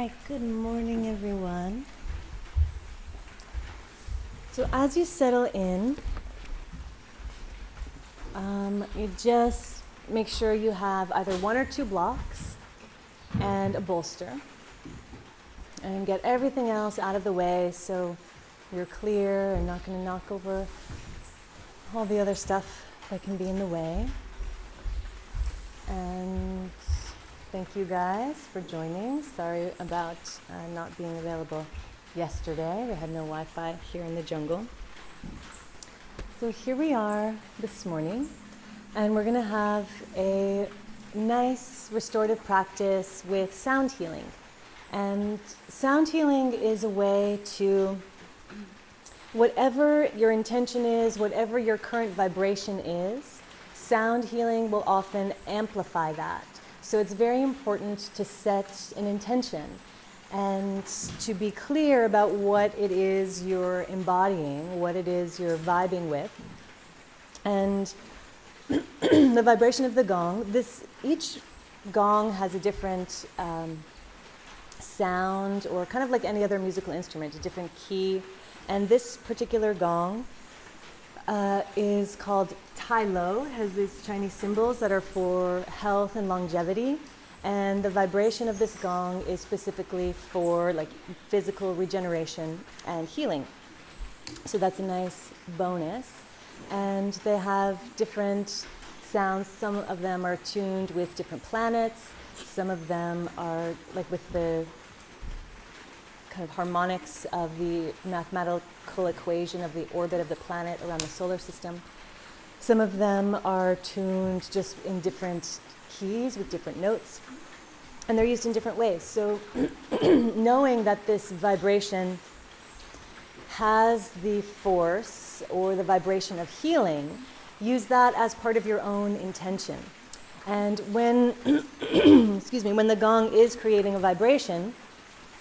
Hi, good morning, everyone. So as you settle in, you just make sure you have either one or two blocks and a bolster, and get everything else out of the way so you're clear and not going to knock over all the other stuff that can be in the way. And thank you guys for joining. Sorry about not being available yesterday. We had no Wi-Fi here in the jungle. So here we are this morning, and we're going to have a nice restorative practice with sound healing. And sound healing is a way to, whatever your intention is, whatever your current vibration is, sound healing will often amplify that. So it's very important to set an intention and to be clear about what it is you're embodying, what it is you're vibing with. And the vibration of the gong, each gong has a different sound, or kind of like any other musical instrument, a different key. And this particular gong is called Tai Lo. It has these Chinese symbols that are for health and longevity. And the vibration of this gong is specifically for like physical regeneration and healing. So that's a nice bonus. And they have different sounds. Some of them are tuned with different planets. Some of them are like with the kind of harmonics of the mathematical equation of the orbit of the planet around the solar system. Some of them are tuned just in different keys with different notes, and they're used in different ways. So knowing that this vibration has the force or the vibration of healing, use that as part of your own intention. And when, when the gong is creating a vibration,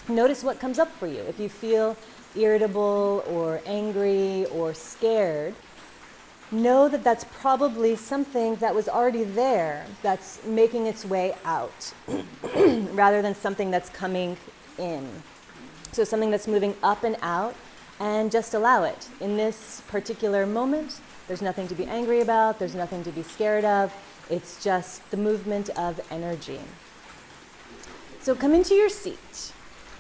notice what comes up for you. If you feel irritable or angry or scared, know that that's probably something that was already there that's making its way out rather than something that's coming in. So something that's moving up and out, and just allow it. In this particular moment, there's nothing to be angry about, there's nothing to be scared of. It's just the movement of energy. So come into your seat.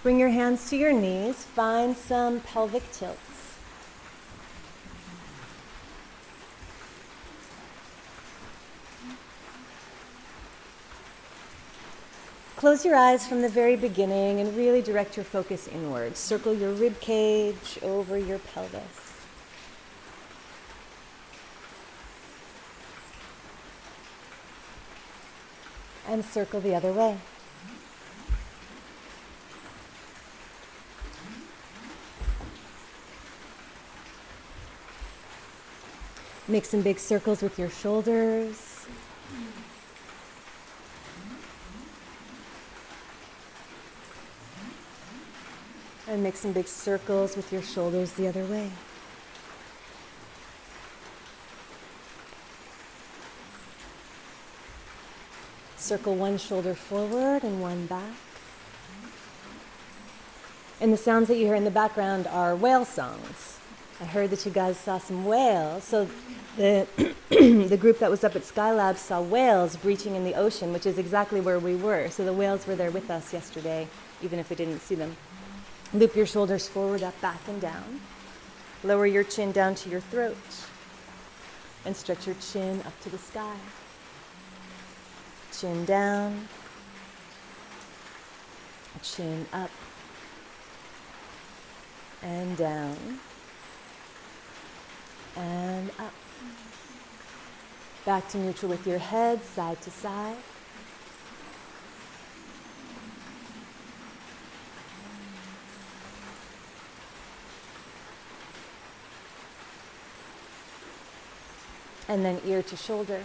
Bring your hands to your knees. Find some pelvic tilts. Close your eyes from the very beginning and really direct your focus inwards. Circle your rib cage over your pelvis. And circle the other way. Make some big circles with your shoulders. And make some big circles with your shoulders the other way. Circle one shoulder forward and one back. And the sounds that you hear in the background are whale songs. I heard that you guys saw some whales. So the the group that was up at Skylab saw whales breaching in the ocean, which is exactly where we were. So the whales were there with us yesterday, even if we didn't see them. Loop your shoulders forward, up, back, and down. Lower your chin down to your throat. And stretch your chin up to the sky. Chin down. Chin up. And down. And up. Back to neutral with your head, side to side. And then ear to shoulder.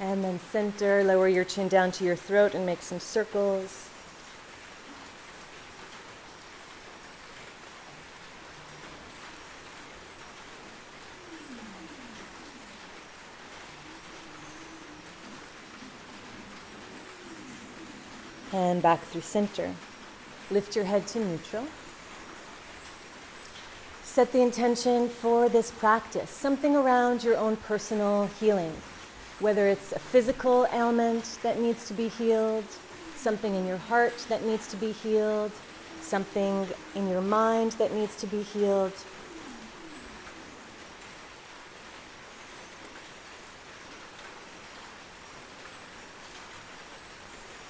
And then center, lower your chin down to your throat and make some circles. and back through center. Lift your head to neutral. Set the intention for this practice, something around your own personal healing, whether it's a physical ailment that needs to be healed, something in your heart that needs to be healed, something in your mind that needs to be healed.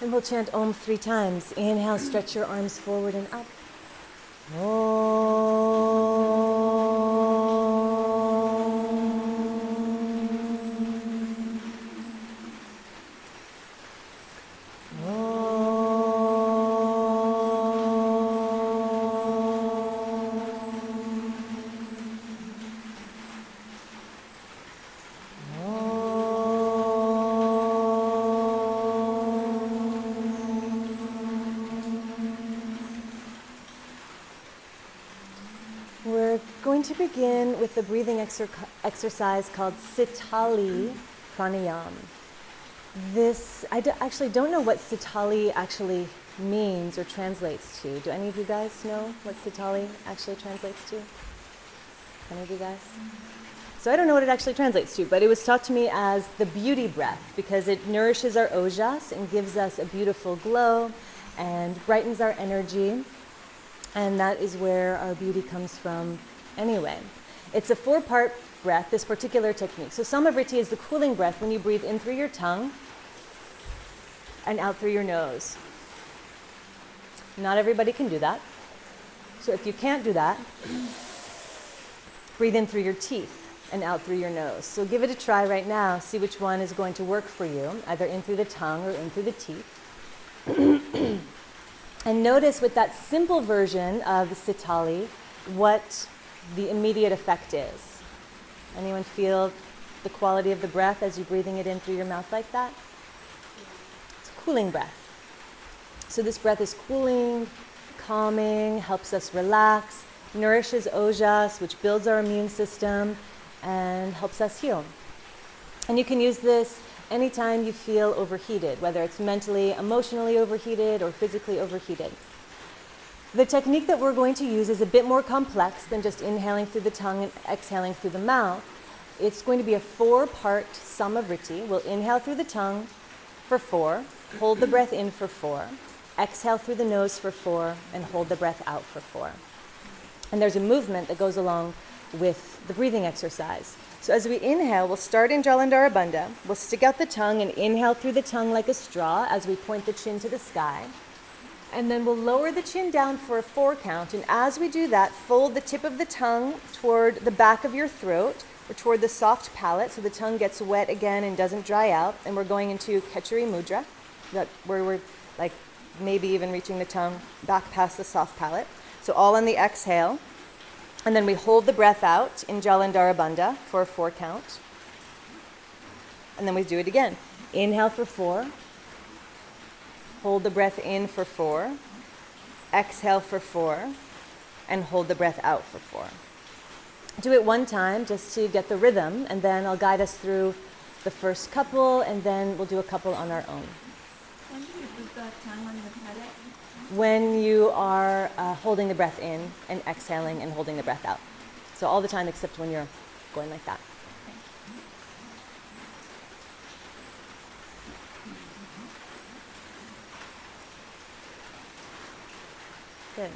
And we'll chant Om 3 times. Inhale, stretch your arms forward and up. To begin with the breathing exercise called Sitali pranayama. Actually don't know what Sitali actually means or translates to. Do any of you guys know what Sitali actually translates to? Any of you guys? So I don't know what it actually translates to, but it was taught to me as the beauty breath because it nourishes our ojas and gives us a beautiful glow and brightens our energy. And that is where our beauty comes from. Anyway, it's a 4-part breath, this particular technique. So Samavriti is the cooling breath when you breathe in through your tongue and out through your nose. Not everybody can do that. So if you can't do that, breathe in through your teeth and out through your nose. So give it a try right now. See which one is going to work for you, either in through the tongue or in through the teeth. And notice with that simple version of Sitali, what the immediate effect is. Anyone feel the quality of the breath as you're breathing it in through your mouth like that? It's a cooling breath. So this breath is cooling, calming, helps us relax, nourishes ojas, which builds our immune system, and helps us heal. And you can use this anytime you feel overheated, whether it's mentally, emotionally overheated, or physically overheated. The technique that we're going to use is a bit more complex than just inhaling through the tongue and exhaling through the mouth. It's going to be a 4-part Samavriti. We'll inhale through the tongue for 4, hold the breath in for 4, exhale through the nose for 4, and hold the breath out for 4. And there's a movement that goes along with the breathing exercise. So as we inhale, we'll start in Jalandhara Bandha. We'll stick out the tongue and inhale through the tongue like a straw as we point the chin to the sky. And then we'll lower the chin down for a 4 count. And as we do that, fold the tip of the tongue toward the back of your throat or toward the soft palate so the tongue gets wet again and doesn't dry out. And we're going into Khechari Mudra, where we're like maybe even reaching the tongue back past the soft palate. So all on the exhale. And then we hold the breath out in Jalandhara Bandha for a 4 count. And then we do it again. Inhale for 4. Hold the breath in for 4, exhale for 4, and hold the breath out for 4. Do it 1 time just to get the rhythm, and then I'll guide us through the first couple, and then we'll do a couple on our own. When do you put the tongue on the palate? When you are holding the breath in and exhaling and holding the breath out. So all the time except when you're going like that. Good.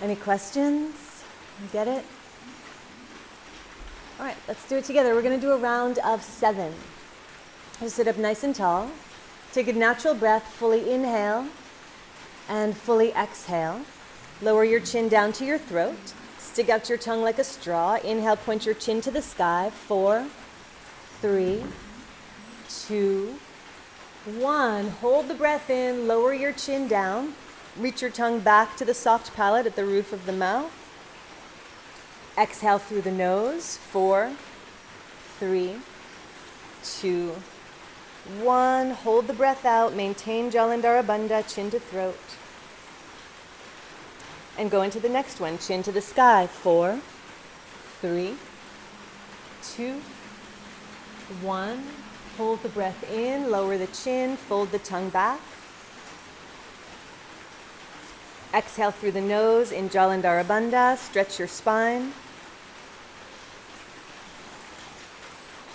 Any questions? You get it? All right, let's do it together. We're going to do a round of 7. Just sit up nice and tall. Take a natural breath, fully inhale and fully exhale. Lower your chin down to your throat. Stick out your tongue like a straw. Inhale, point your chin to the sky. 4, 3, 2, 1. Hold the breath in, lower your chin down. Reach your tongue back to the soft palate at the roof of the mouth. Exhale through the nose. 4, 3, 2, 1. Hold the breath out. Maintain Jalandhara Bandha, chin to throat. And go into the next one. Chin to the sky. 4, 3, 2, 1. Hold the breath in, lower the chin, fold the tongue back. Exhale through the nose in Jalandhara Bandha, stretch your spine.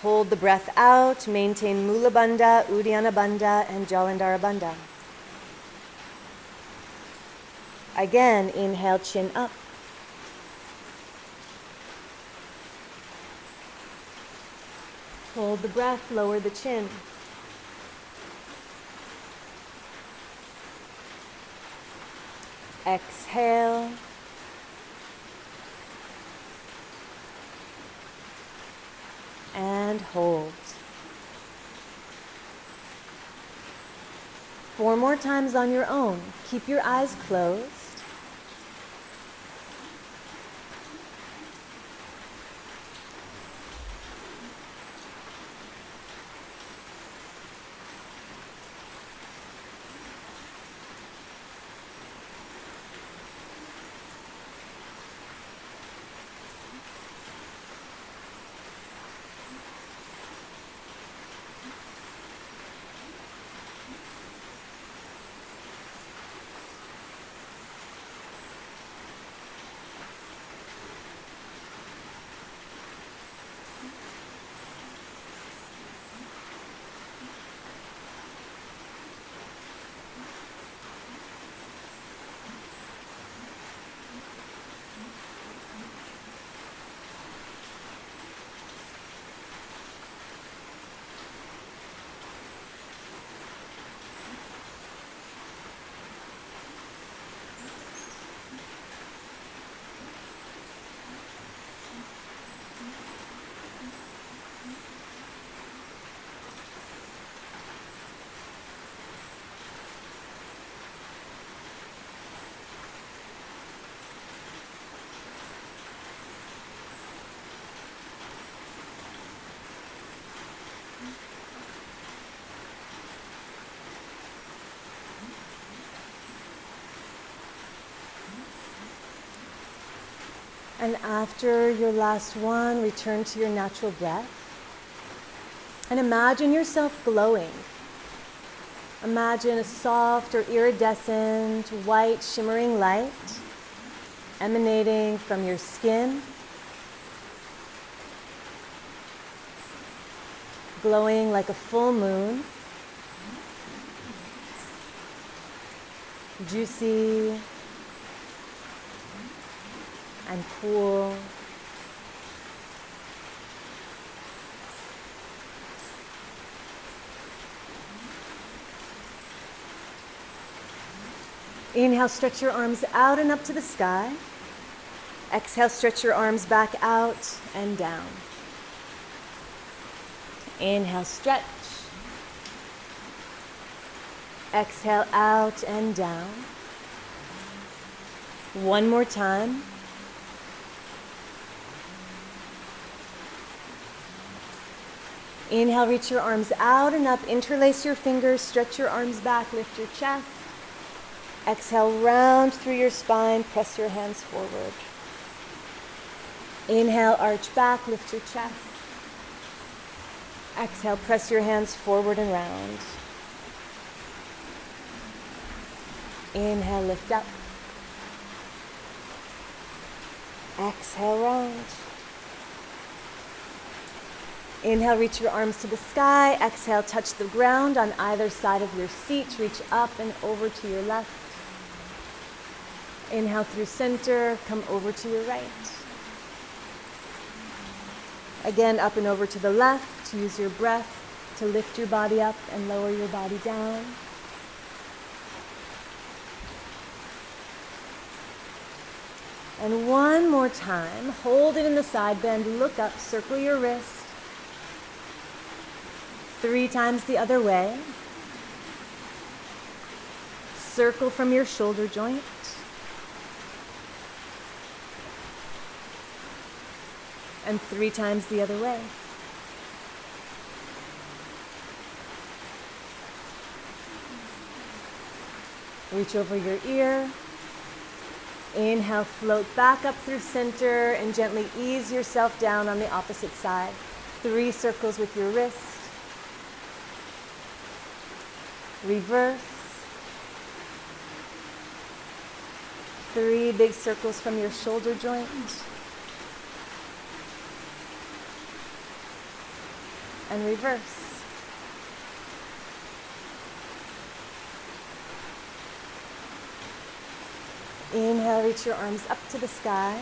Hold the breath out, maintain Mula Bandha, Uddiyana Bandha, and Jalandhara Bandha. Again, inhale, chin up. Hold the breath, lower the chin. Exhale. And hold. 4 more times on your own. Keep your eyes closed. And after your last one, return to your natural breath. And imagine yourself glowing. Imagine a soft or iridescent, white, shimmering light emanating from your skin, glowing like a full moon, juicy and cool. Inhale, stretch your arms out and up to the sky. Exhale, stretch your arms back out and down. Inhale, stretch. Exhale, out and down. One more time. Inhale, reach your arms out and up. Interlace your fingers, stretch your arms back, lift your chest. Exhale, round through your spine, press your hands forward. Inhale, arch back, lift your chest. Exhale, press your hands forward and round. Inhale, lift up. Exhale, round. Inhale, reach your arms to the sky. Exhale, touch the ground on either side of your seat. Reach up and over to your left. Inhale through center, come over to your right. Again, up and over to the left. Use your breath to lift your body up and lower your body down. And one more time, hold it in the side bend, look up, circle your wrist. 3 times the other way. Circle from your shoulder joint. And 3 times the other way. Reach over your ear. Inhale, float back up through center and gently ease yourself down on the opposite side. 3 circles with your wrist. reverse. 3 big circles from your shoulder joint. And reverse. Inhale, reach your arms up to the sky.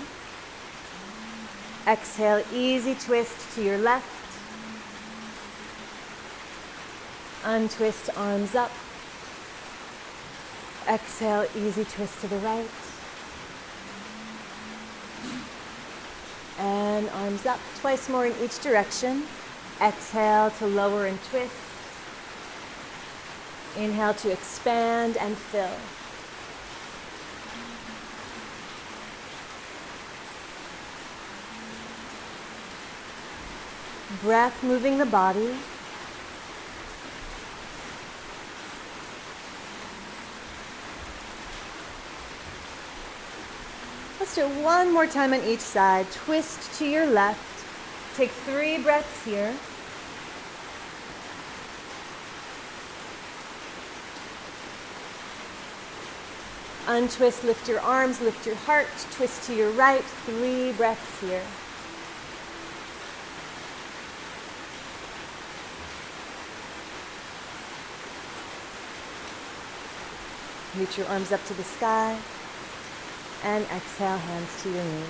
Exhale, easy twist to your left. Untwist, arms up. Exhale, easy twist to the right. And arms up, twice more in each direction. Exhale to lower and twist. Inhale to expand and fill. Breath moving the body. Let's do it one more time on each side. Twist to your left. Take 3 breaths here. Untwist, lift your arms, lift your heart. Twist to your right. 3 breaths here. Reach your arms up to the sky. And exhale, hands to your knees.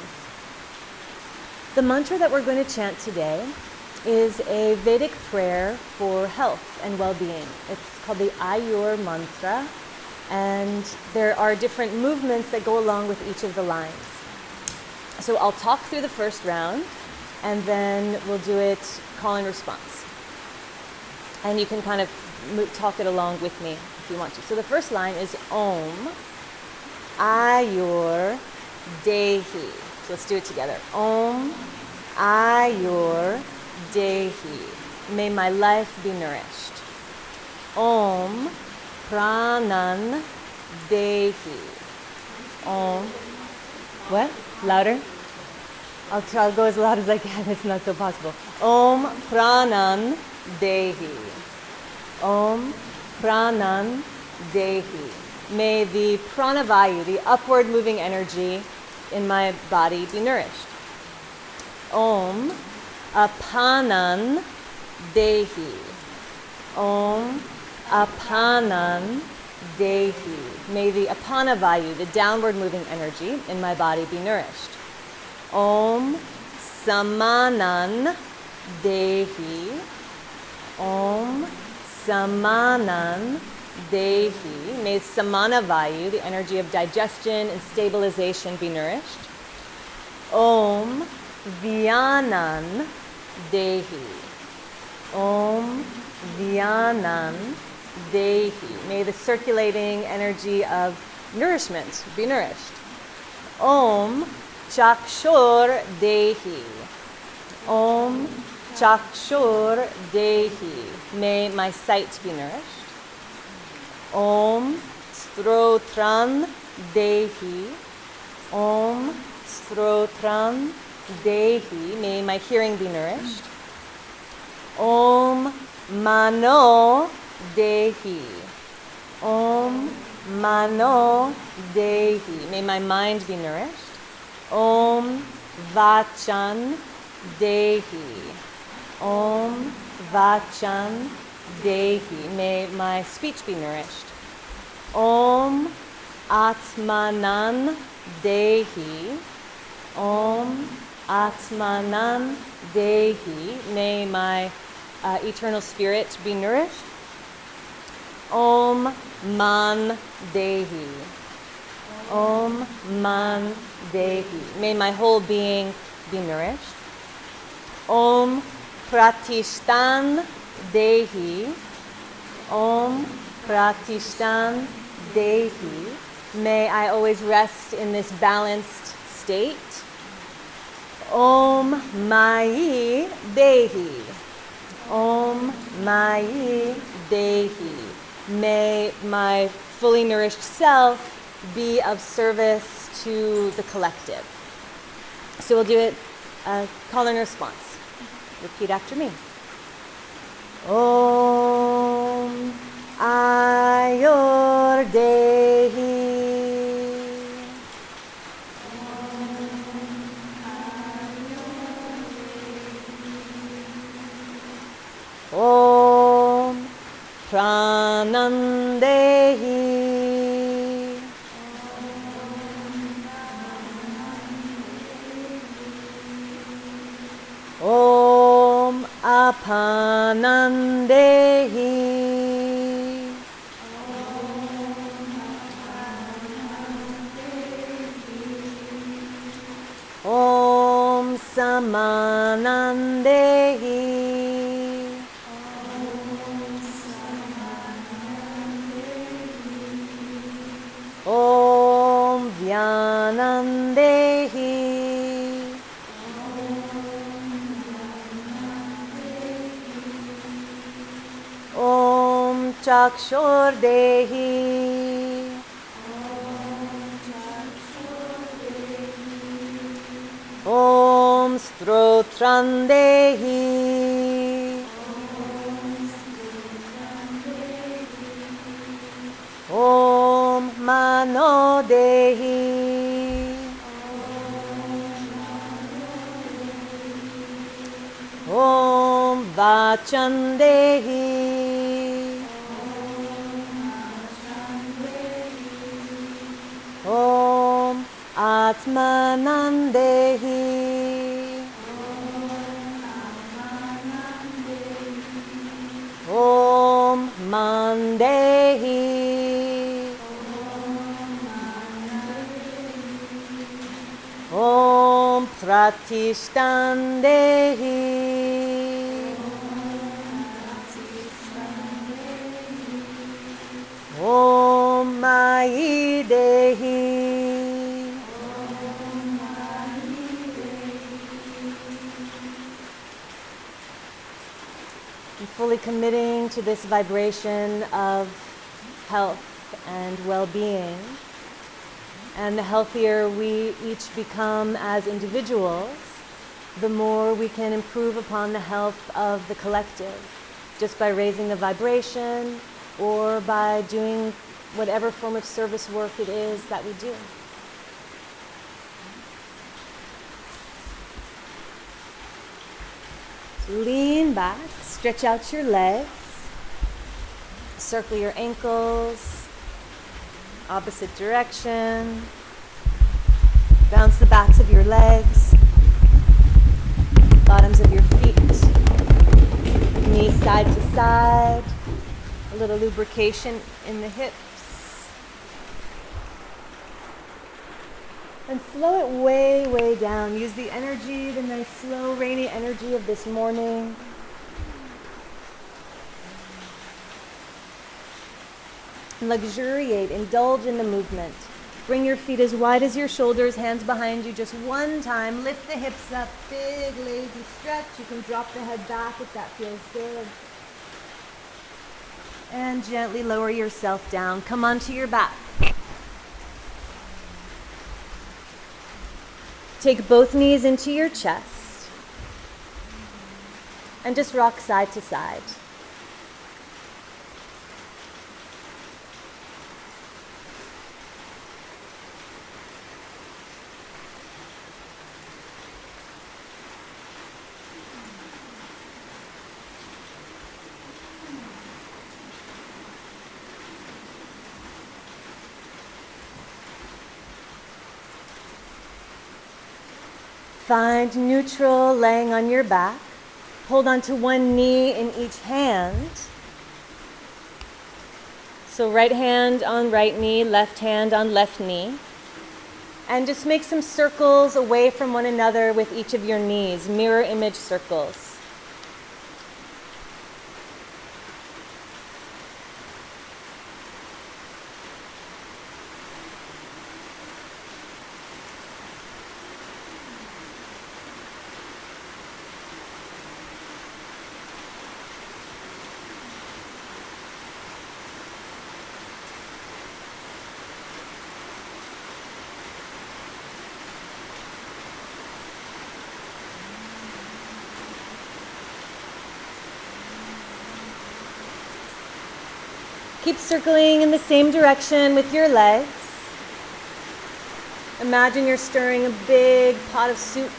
The mantra that we're going to chant today is a Vedic prayer for health and well-being. It's called the Ayur Mantra, and there are different movements that go along with each of the lines. So I'll talk through the first round, and then we'll do it call and response. And you can kind of talk it along with me if you want to. So the first line is Om Ayur Dehi. So let's do it together. Om Ayur Dehi. May my life be nourished. Om Pranan Dehi. Om. What? Louder? I'll go as loud as I can. It's not so possible. Om Pranan Dehi. Om Pranan Dehi. May the pranavayu, the upward moving energy in my body, be nourished. Om Apanan Dehi. Om Apanan Dehi. May the apanavayu, the downward moving energy in my body, be nourished. Om Samanan Dehi. Om Samanan Dehi. May Samanavayu, the energy of digestion and stabilization, be nourished. Om Vyanan Dehi. Om Vyanan Dehi. May the circulating energy of nourishment be nourished. Om Chakshur Dehi. Om Chakshur Dehi. May my sight be nourished. Om Strotran Dehi. Om Strotran Dehi. May my hearing be nourished. Om Mano Dehi. Om Mano Dehi. May my mind be nourished. Om Vachan Dehi. Om Vachan Dehi. May my speech be nourished. Om Atmanan Dehi. Om Atmanan Dehi. May my eternal spirit be nourished. Om Man Dehi. Om Man Dehi. May my whole being be nourished. Om Pratishtan Dehi. Om Pratishtan Dehi. May I always rest in this balanced state. Om Mayi Dehi. Om Mayi Dehi. May my fully nourished self be of service to the collective. So we'll do it call and response. Repeat after me. Om Ayur Dehi. Om Pranandehi. Om Apanandehi. Om Samanandehi. Om Vyanandehi. Om Chakshordehi. Om Strotrandehi. Om Manodehi. Om Vachandehi. Om Atmanandehi. Om Mandehi. Om Pratishtandehi. Om Maidehi. And fully committing to this vibration of health and well-being. And the healthier we each become as individuals, the more we can improve upon the health of the collective, just by raising the vibration or by doing whatever form of service work it is that we do. So lean back, stretch out your legs, circle your ankles, opposite direction. Bounce the backs of your legs, bottoms of your feet, knees side to side, a little lubrication in the hips. And slow it way, way down. Use the energy, the nice slow, rainy energy of this morning. Luxuriate, indulge in the movement. Bring your feet as wide as your shoulders, hands behind you just one time. Lift the hips up, big lazy stretch. You can drop the head back if that feels good. And gently lower yourself down. Come onto your back. Take both knees into your chest. And just rock side to side. Find neutral laying on your back. Hold on to one knee in each hand. So right hand on right knee, left hand on left knee. And just make some circles away from one another with each of your knees, mirror image circles. Keep circling in the same direction with your legs. Imagine you're stirring a big pot of soup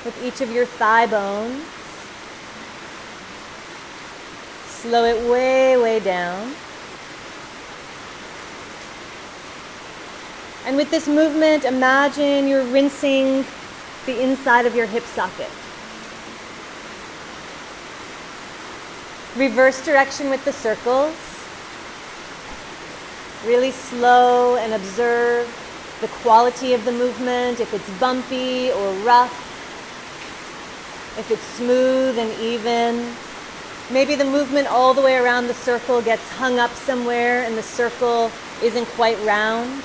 with each of your thigh bones. Slow it way, way down. And with this movement, imagine you're rinsing the inside of your hip socket. Reverse direction with the circles. Really slow and observe the quality of the movement, if it's bumpy or rough, if it's smooth and even. Maybe the movement all the way around the circle gets hung up somewhere and the circle isn't quite round.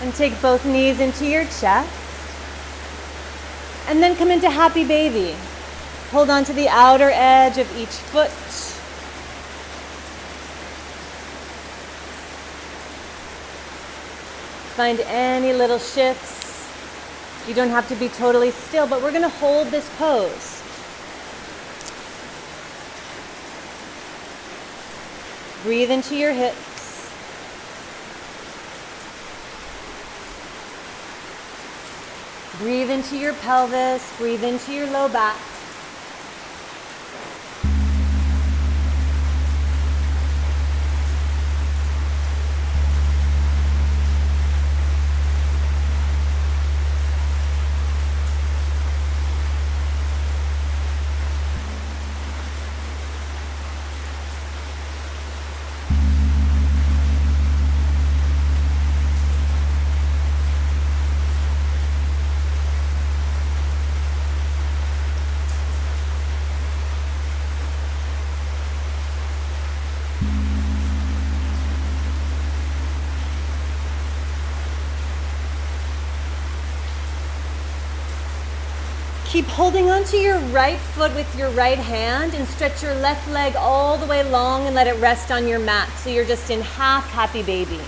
And take both knees into your chest. And then come into happy baby. Hold on to the outer edge of each foot. Find any little shifts. You don't have to be totally still, but we're going to hold this pose. Breathe into your hips. Breathe into your pelvis, breathe into your low back. Keep holding onto your right foot with your right hand and stretch your left leg all the way long and let it rest on your mat. So you're just in half happy baby.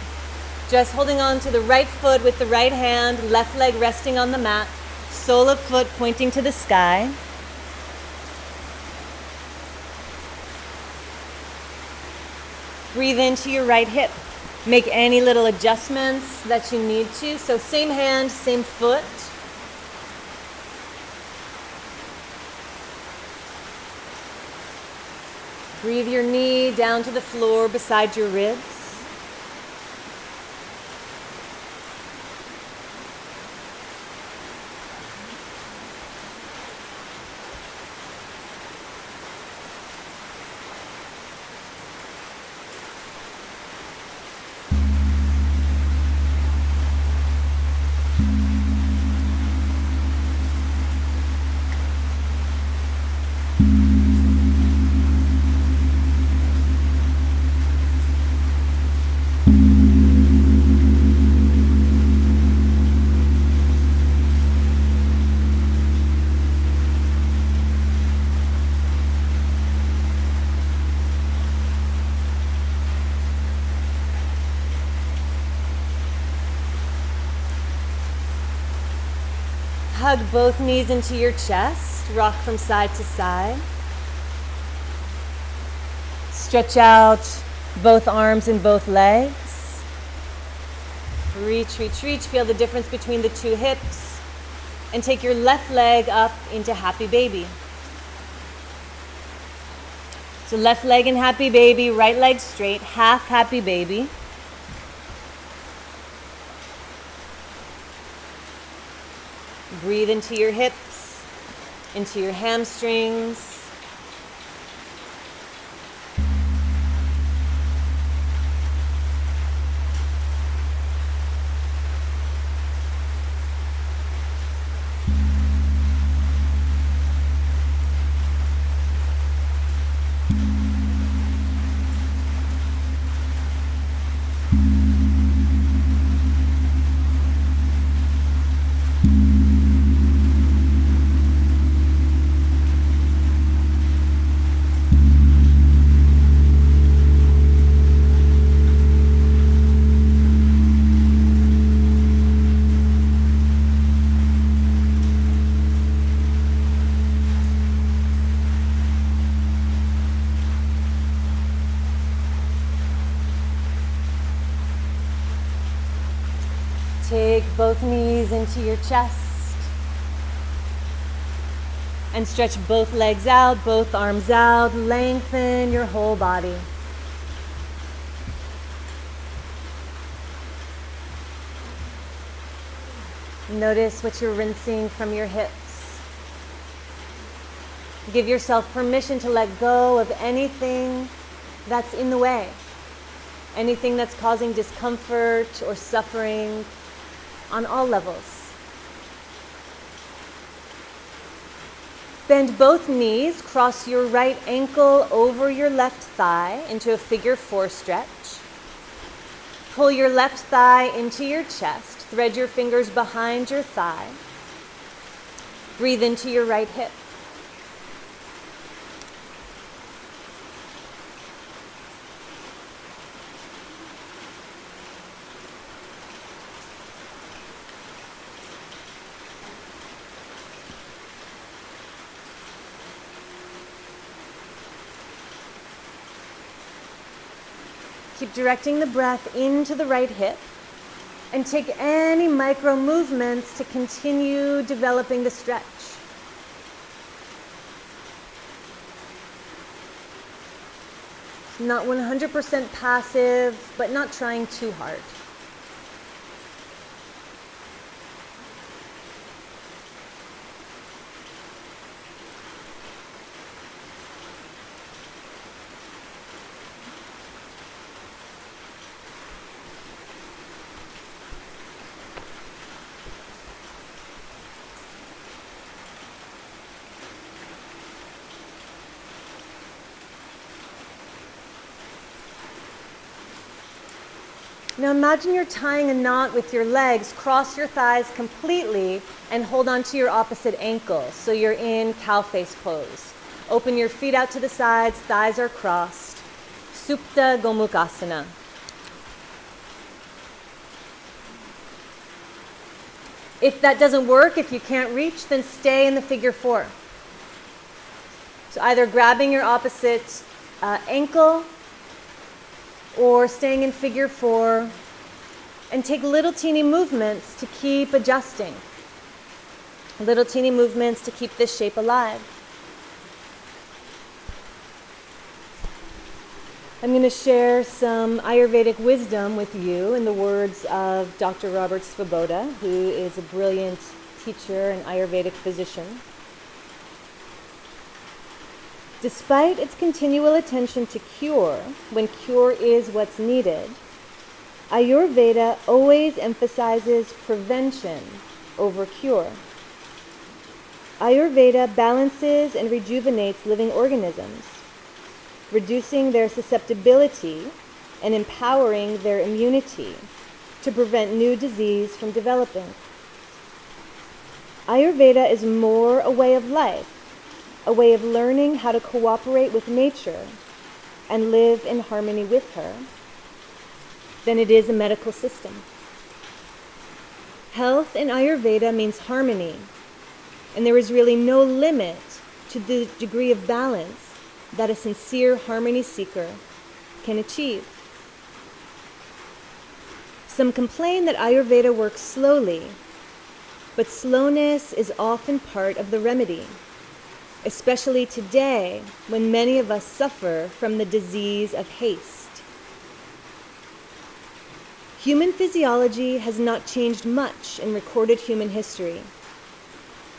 Just holding on to the right foot with the right hand, left leg resting on the mat, sole of foot pointing to the sky. Breathe into your right hip. Make any little adjustments that you need to. So same hand, same foot. Breathe your knee down to the floor beside your ribs. Hug both knees into your chest. Rock from side to side. Stretch out both arms and both legs. Reach, reach, reach. Feel the difference between the two hips. And take your left leg up into happy baby. So left leg in happy baby, right leg straight, half happy baby. Breathe into your hips, into your hamstrings. Take both knees into your chest. And stretch both legs out, both arms out. Lengthen your whole body. Notice what you're rinsing from your hips. Give yourself permission to let go of anything that's in the way. Anything that's causing discomfort or suffering on all levels. Bend both knees, cross your right ankle over your left thigh into a figure 4 stretch. Pull your left thigh into your chest, thread your fingers behind your thigh. Breathe into your right hip. Keep directing the breath into the right hip and take any micro movements to continue developing the stretch. Not 100% passive, but not trying too hard. Now imagine you're tying a knot with your legs, cross your thighs completely, and hold on to your opposite ankle. So you're in cow face pose. Open your feet out to the sides, thighs are crossed. Supta Gomukhasana. If that doesn't work, if you can't reach, then stay in the figure 4. So either grabbing your opposite ankle, or staying in figure 4, and take little teeny movements to keep adjusting. Little teeny movements to keep this shape alive. I'm going to share some Ayurvedic wisdom with you in the words of Dr. Robert Svoboda, who is a brilliant teacher and Ayurvedic physician. Despite its continual attention to cure, when cure is what's needed, Ayurveda always emphasizes prevention over cure. Ayurveda balances and rejuvenates living organisms, reducing their susceptibility and empowering their immunity to prevent new disease from developing. Ayurveda is more a way of life, a way of learning how to cooperate with nature and live in harmony with her, than it is a medical system. Health in Ayurveda means harmony, and there is really no limit to the degree of balance that a sincere harmony seeker can achieve. Some complain that Ayurveda works slowly, but slowness is often part of the remedy, especially today when many of us suffer from the disease of haste. Human physiology has not changed much in recorded human history.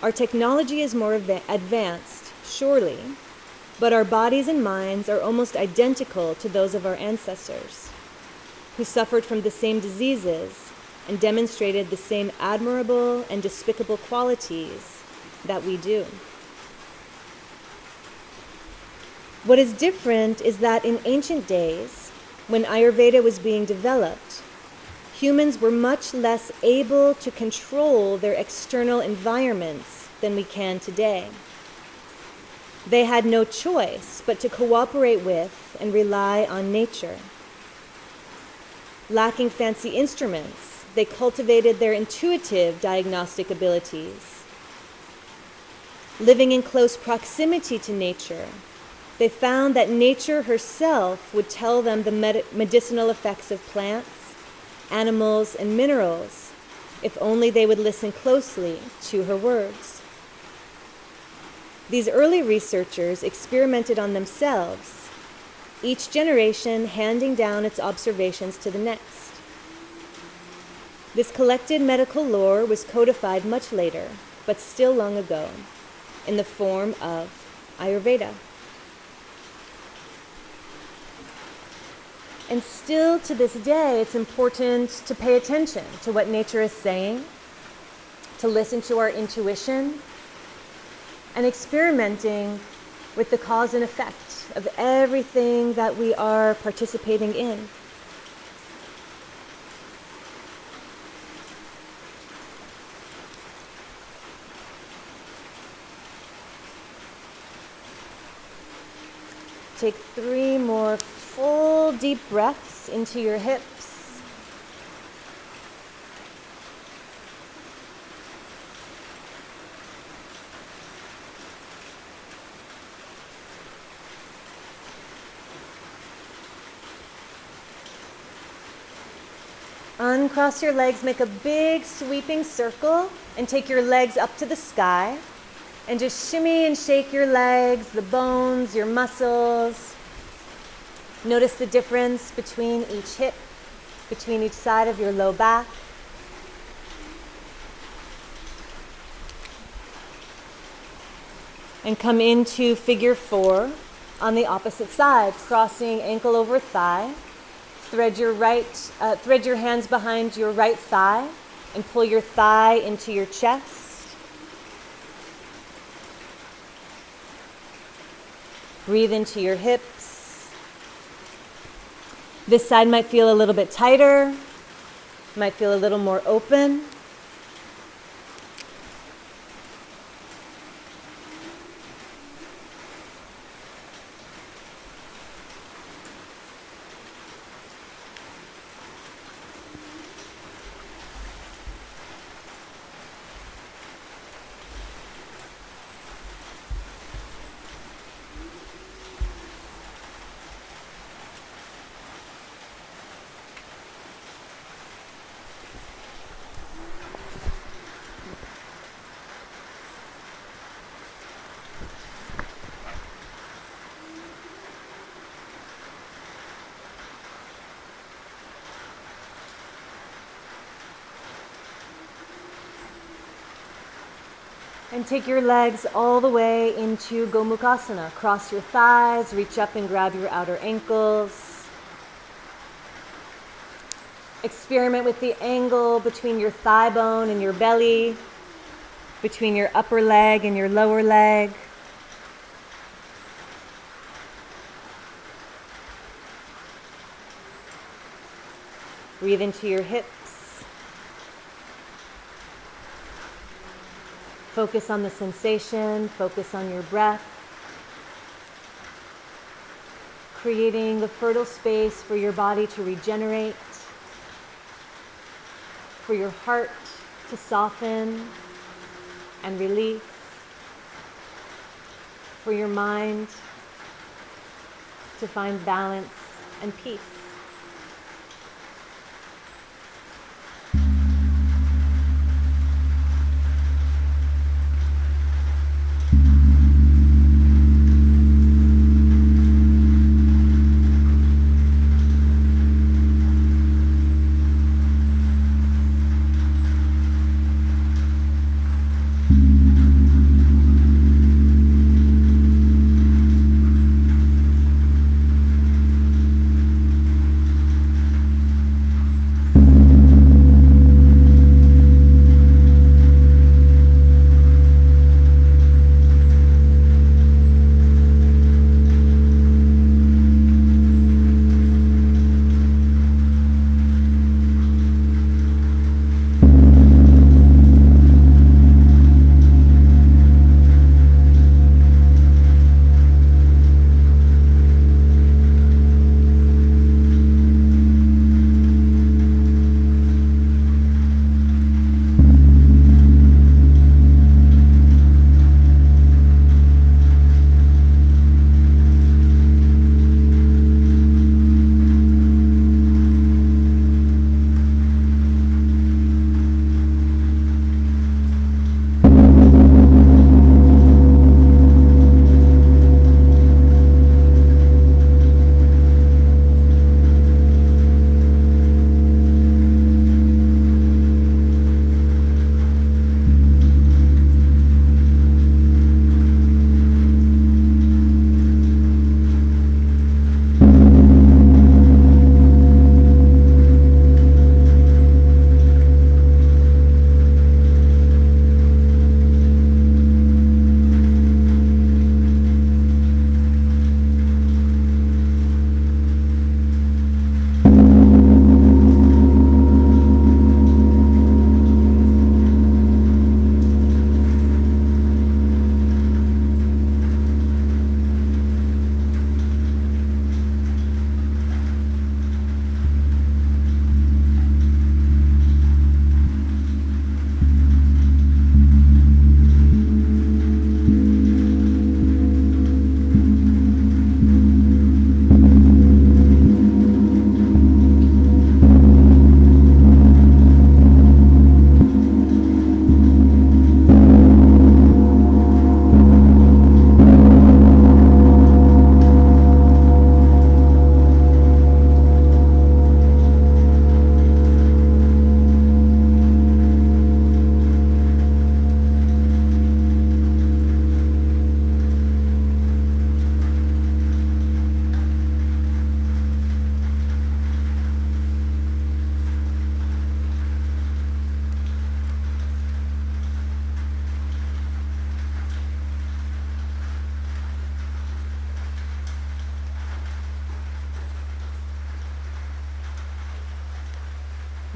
Our technology is more advanced, surely, but our bodies and minds are almost identical to those of our ancestors, who suffered from the same diseases and demonstrated the same admirable and despicable qualities that we do. What is different is that in ancient days, when Ayurveda was being developed, humans were much less able to control their external environments than we can today. They had no choice but to cooperate with and rely on nature. Lacking fancy instruments, they cultivated their intuitive diagnostic abilities. Living in close proximity to nature, they found that nature herself would tell them the medicinal effects of plants, animals, and minerals if only they would listen closely to her words. These early researchers experimented on themselves, each generation handing down its observations to the next. This collected medical lore was codified much later, but still long ago, in the form of Ayurveda. And still to this day, it's important to pay attention to what nature is saying, to listen to our intuition, and experimenting with the cause and effect of everything that we are participating in. Take 3 more full deep breaths into your hips. Uncross your legs, make a big sweeping circle, and take your legs up to the sky. And just shimmy and shake your legs, the bones, your muscles. Notice the difference between each hip, between each side of your low back. And come into figure 4 on the opposite side, crossing ankle over thigh. Thread your hands behind your right thigh and pull your thigh into your chest. Breathe into your hips. This side might feel a little bit tighter, might feel a little more open. And take your legs all the way into Gomukhasana. Cross your thighs, reach up and grab your outer ankles. Experiment with the angle between your thigh bone and your belly, between your upper leg and your lower leg. Breathe into your hips. Focus on the sensation, focus on your breath, creating the fertile space for your body to regenerate, for your heart to soften and release, for your mind to find balance and peace.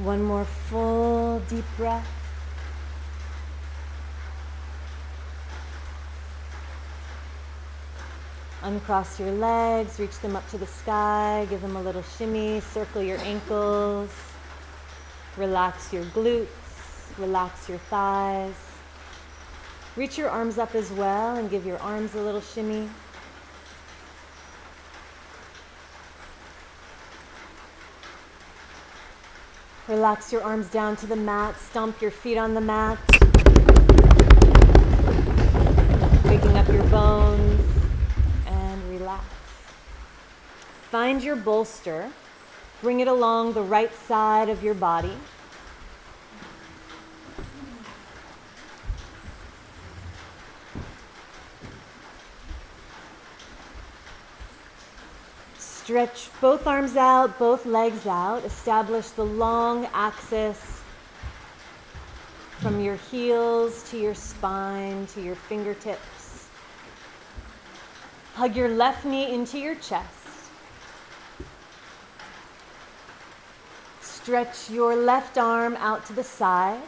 One more full deep breath. Uncross your legs, reach them up to the sky, give them a little shimmy, circle your ankles, relax your glutes, relax your thighs. Reach your arms up as well and give your arms a little shimmy. Relax your arms down to the mat, stomp your feet on the mat, waking up your bones, and relax. Find your bolster, bring it along the right side of your body. Stretch both arms out, both legs out. Establish the long axis from your heels to your spine to your fingertips. Hug your left knee into your chest. Stretch your left arm out to the side.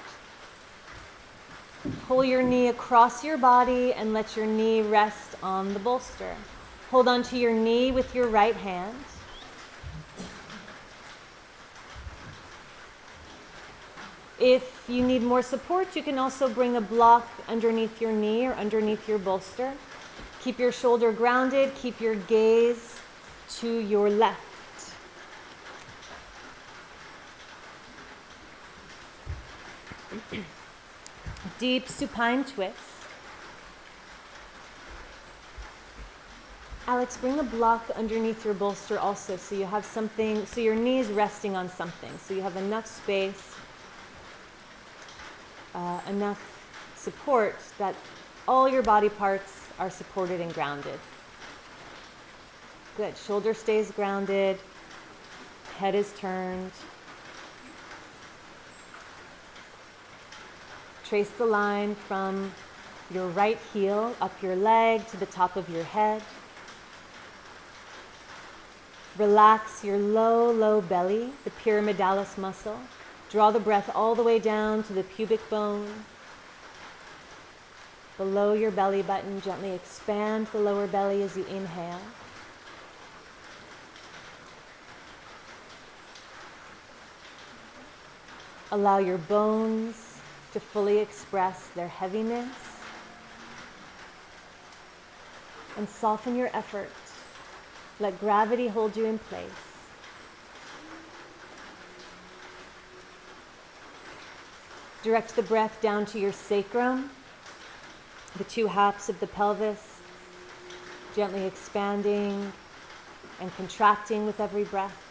Pull your knee across your body and let your knee rest on the bolster. Hold onto your knee with your right hand. If you need more support, you can also bring a block underneath your knee or underneath your bolster. Keep your shoulder grounded, keep your gaze to your left. Deep supine twist. Alex, bring a block underneath your bolster also so you have something, so your knee is resting on something, so you have enough space, enough support that all your body parts are supported and grounded. Good. Shoulder stays grounded, head is turned. Trace the line from your right heel up your leg to the top of your head. Relax your low belly, the pyramidalis muscle. Draw the breath all the way down to the pubic bone. Below your belly button, gently expand the lower belly as you inhale. Allow your bones to fully express their heaviness and soften your effort. Let gravity hold you in place. Direct the breath down to your sacrum, the two halves of the pelvis, gently expanding and contracting with every breath.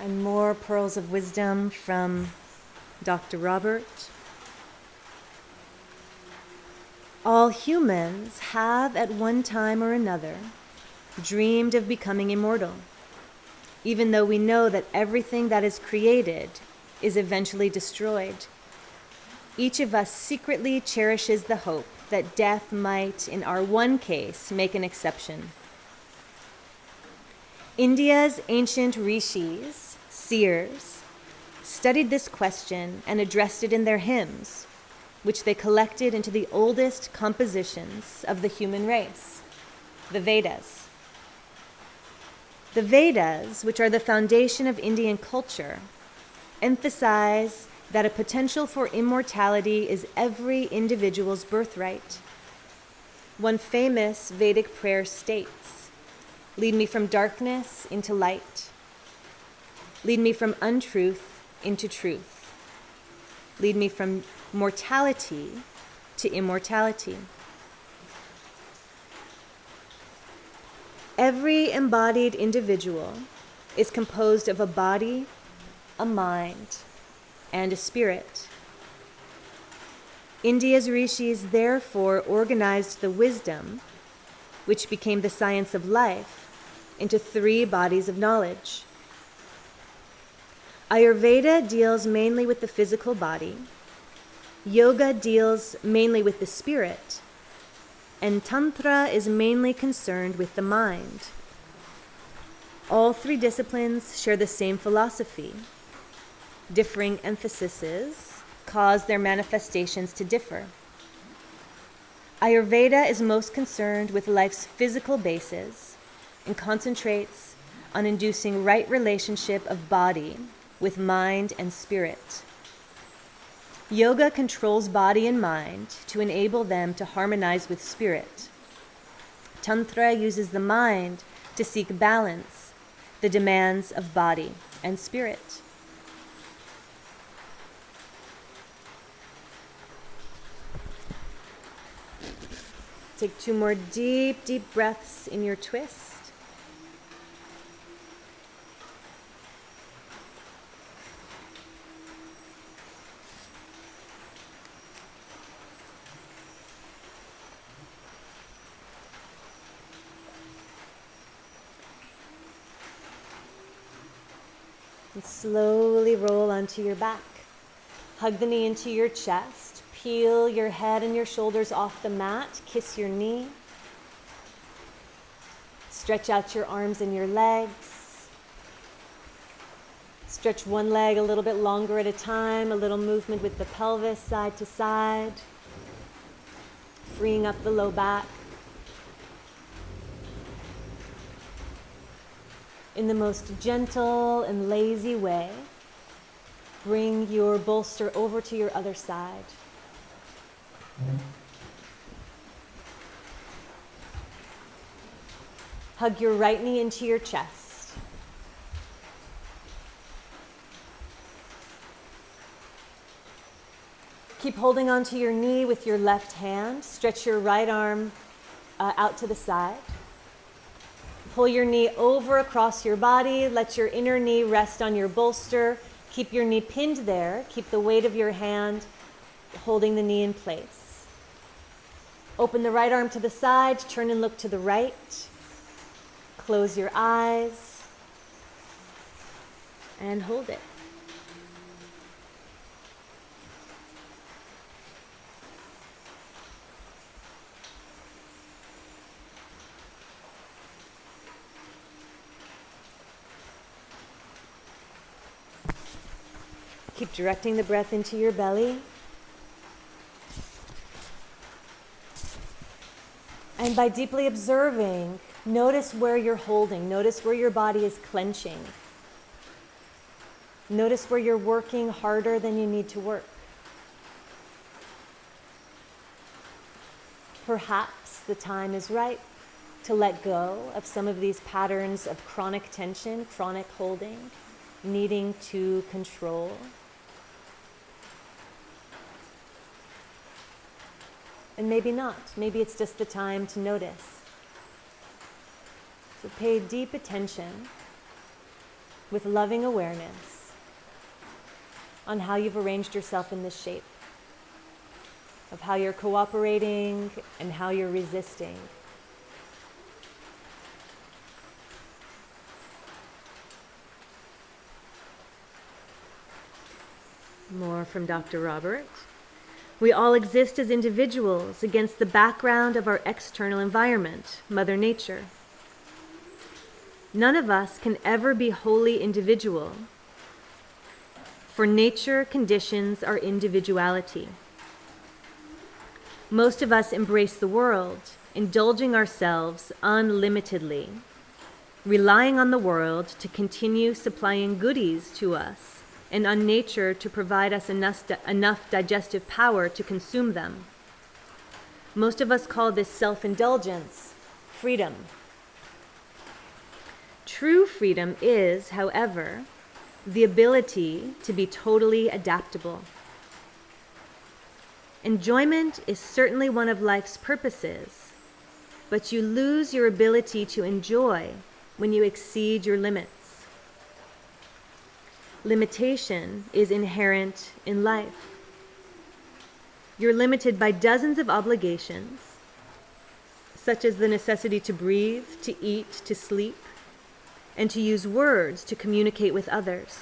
And more pearls of wisdom from Dr. Robert. All humans have at one time or another dreamed of becoming immortal, even though we know that everything that is created is eventually destroyed. Each of us secretly cherishes the hope that death might, in our one case, make an exception. India's ancient rishis, seers, studied this question and addressed it in their hymns, which they collected into the oldest compositions of the human race, the Vedas. The Vedas, which are the foundation of Indian culture, emphasize that a potential for immortality is every individual's birthright. One famous Vedic prayer states, "Lead me from darkness into light. Lead me from untruth into truth. Lead me from mortality to immortality." Every embodied individual is composed of a body, a mind, and a spirit. India's rishis therefore organized the wisdom, which became the science of life, into 3 bodies of knowledge. Ayurveda deals mainly with the physical body, yoga deals mainly with the spirit, and Tantra is mainly concerned with the mind. All 3 disciplines share the same philosophy. Differing emphases cause their manifestations to differ. Ayurveda is most concerned with life's physical basis and concentrates on inducing right relationship of body with mind and spirit. Yoga controls body and mind to enable them to harmonize with spirit. Tantra uses the mind to seek balance, the demands of body and spirit. Take 2 more deep, deep breaths in your twist. And slowly roll onto your back. Hug the knee into your chest. Peel your head and your shoulders off the mat. Kiss your knee. Stretch out your arms and your legs. Stretch one leg a little bit longer at a time. A little movement with the pelvis side to side. Freeing up the low back. In the most gentle and lazy way, bring your bolster over to your other side. Hug your right knee into your chest. Keep holding onto your knee with your left hand. Stretch your right arm out to the side. Pull your knee over across your body. Let your inner knee rest on your bolster. Keep your knee pinned there. Keep the weight of your hand holding the knee in place. Open the right arm to the side. Turn and look to the right. Close your eyes. And hold it. Keep directing the breath into your belly. And by deeply observing, notice where you're holding. Notice where your body is clenching. Notice where you're working harder than you need to work. Perhaps the time is right to let go of some of these patterns of chronic tension, chronic holding, needing to control. And maybe not. Maybe it's just the time to notice. So pay deep attention with loving awareness on how you've arranged yourself in this shape, of how you're cooperating and how you're resisting. More from Dr. Robert. We all exist as individuals against the background of our external environment, Mother Nature. None of us can ever be wholly individual, for nature conditions our individuality. Most of us embrace the world, indulging ourselves unlimitedly, relying on the world to continue supplying goodies to us, and on nature to provide us enough digestive power to consume them. Most of us call this self-indulgence freedom. True freedom is, however, the ability to be totally adaptable. Enjoyment is certainly one of life's purposes, but you lose your ability to enjoy when you exceed your limits. Limitation is inherent in life. You're limited by dozens of obligations, such as the necessity to breathe, to eat, to sleep, and to use words to communicate with others.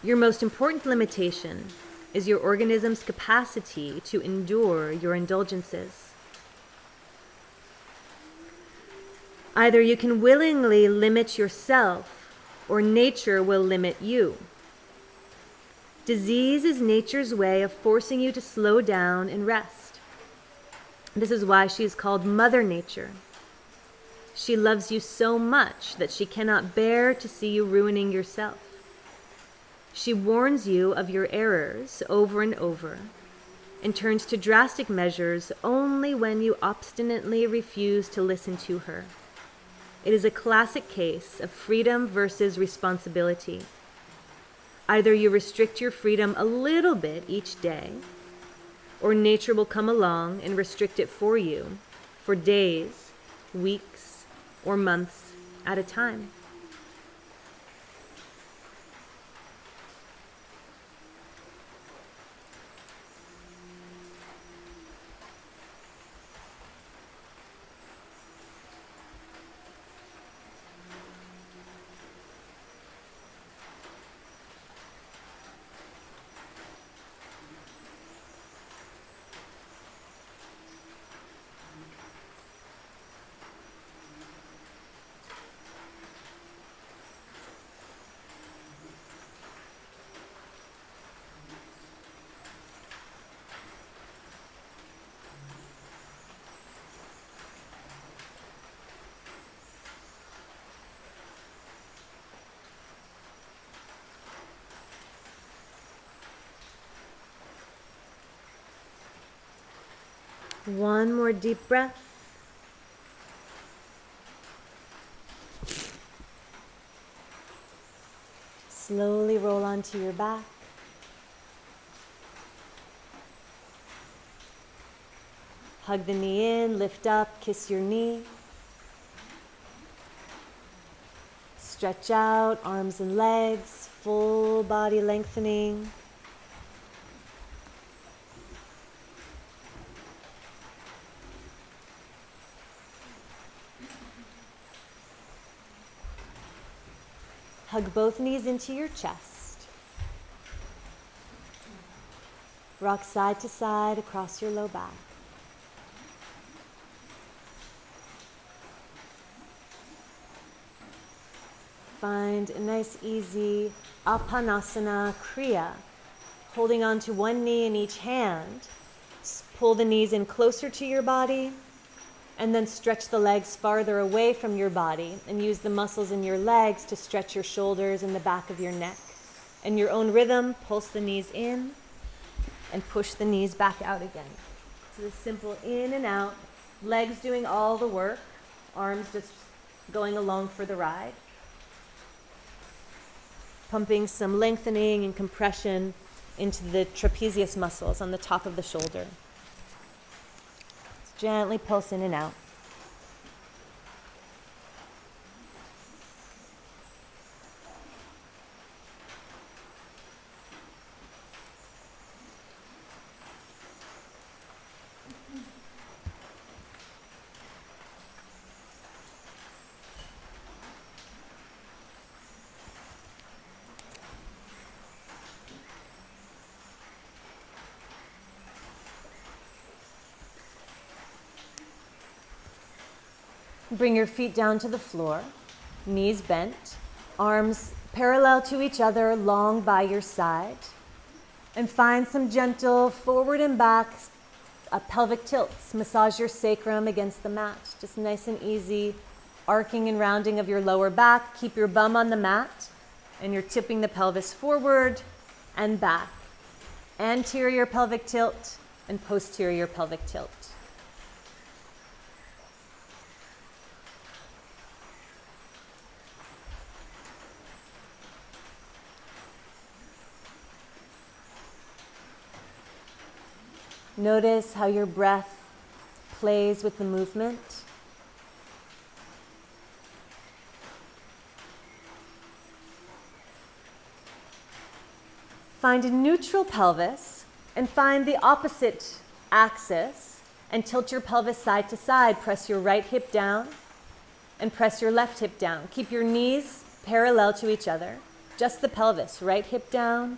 Your most important limitation is your organism's capacity to endure your indulgences. Either you can willingly limit yourself, or nature will limit you. Disease is nature's way of forcing you to slow down and rest. This is why she is called Mother Nature. She loves you so much that she cannot bear to see you ruining yourself. She warns you of your errors over and over, and turns to drastic measures only when you obstinately refuse to listen to her. It is a classic case of freedom versus responsibility. Either you restrict your freedom a little bit each day, or nature will come along and restrict it for you for days, weeks, or months at a time. One more deep breath. Slowly roll onto your back. Hug the knee in, lift up, kiss your knee. Stretch out, arms and legs, full body lengthening. Hug both knees into your chest. Rock side to side across your low back. Find a nice, easy Apanasana Kriya, holding on to one knee in each hand. Pull the knees in closer to your body, and then stretch the legs farther away from your body and use the muscles in your legs to stretch your shoulders and the back of your neck. In your own rhythm, pulse the knees in and push the knees back out again. So this simple in and out, legs doing all the work, arms just going along for the ride. Pumping some lengthening and compression into the trapezius muscles on the top of the shoulder. Gently pulse in and out. Bring your feet down to the floor, knees bent, arms parallel to each other, long by your side. And find some gentle forward and back pelvic tilts. Massage your sacrum against the mat. Just nice and easy, arcing and rounding of your lower back. Keep your bum on the mat, and you're tipping the pelvis forward and back. Anterior pelvic tilt and posterior pelvic tilt. Notice how your breath plays with the movement. Find a neutral pelvis and find the opposite axis and tilt your pelvis side to side. Press your right hip down And press your left hip down. Keep your knees parallel to each other. Just the pelvis. Right hip down,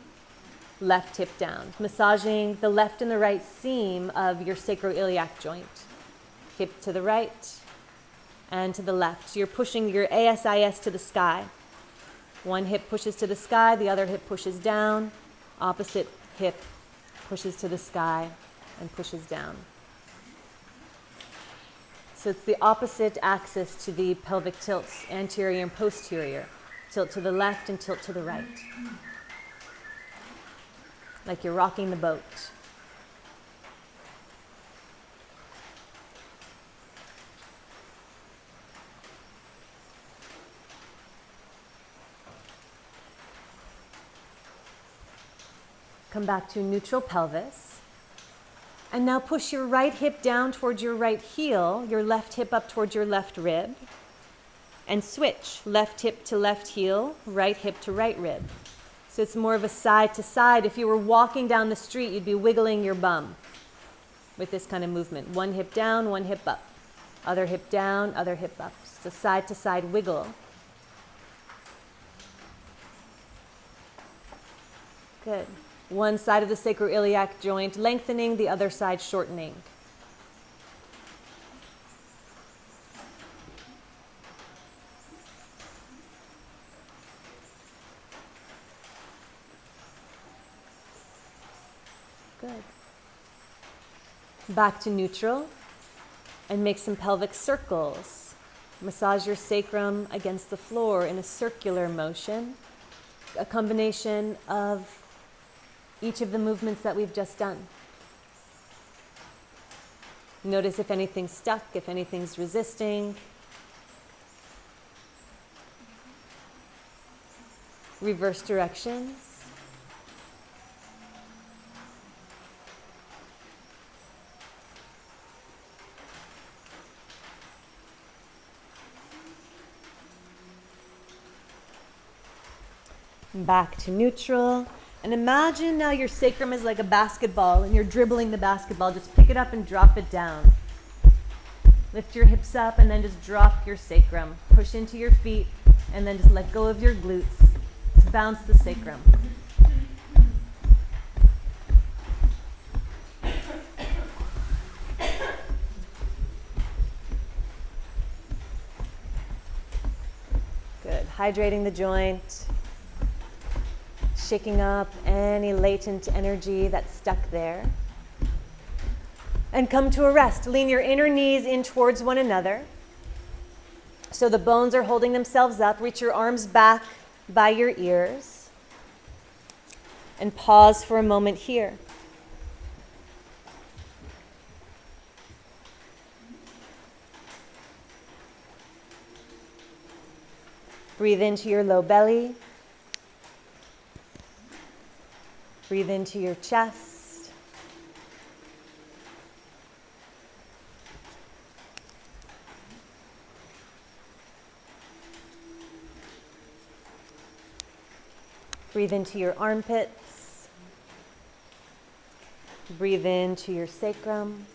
left hip down. Massaging the left and the right seam of your sacroiliac joint. Hip to the right and to the left. So you're pushing your ASIS to the sky. One hip pushes to the sky, the other hip pushes down. Opposite hip pushes to the sky and pushes down. So it's the opposite axis to the pelvic tilts, anterior and posterior. Tilt to the left and tilt to the right. Like you're rocking the boat. Come back to neutral pelvis. And now push your right hip down towards your right heel, your left hip up towards your left rib. And switch, left hip to left heel, right hip to right rib. So it's more of a side to side. If you were walking down the street, you'd be wiggling your bum with this kind of movement. One hip down, one hip up. Other hip down, other hip up. It's a side to side wiggle. Good. One side of the sacroiliac joint lengthening, the other side shortening. Good. Back to neutral and make some pelvic circles. Massage your sacrum against the floor in a circular motion, a combination of each of the movements that we've just done. Notice if anything's stuck, if anything's resisting. Reverse directions. Back to neutral. And imagine now your sacrum is like a basketball and you're dribbling the basketball. Just pick it up and drop it down. Lift your hips up and then just drop your sacrum. Push into your feet and then just let go of your glutes. Just bounce the sacrum. Good. Hydrating the joint. Shaking up any latent energy that's stuck there. And come to a rest. Lean your inner knees in towards one another. So the bones are holding themselves up. Reach your arms back by your ears. And pause for a moment here. Breathe into your low belly. Breathe into your chest. Breathe into your armpits. Breathe into your sacrum.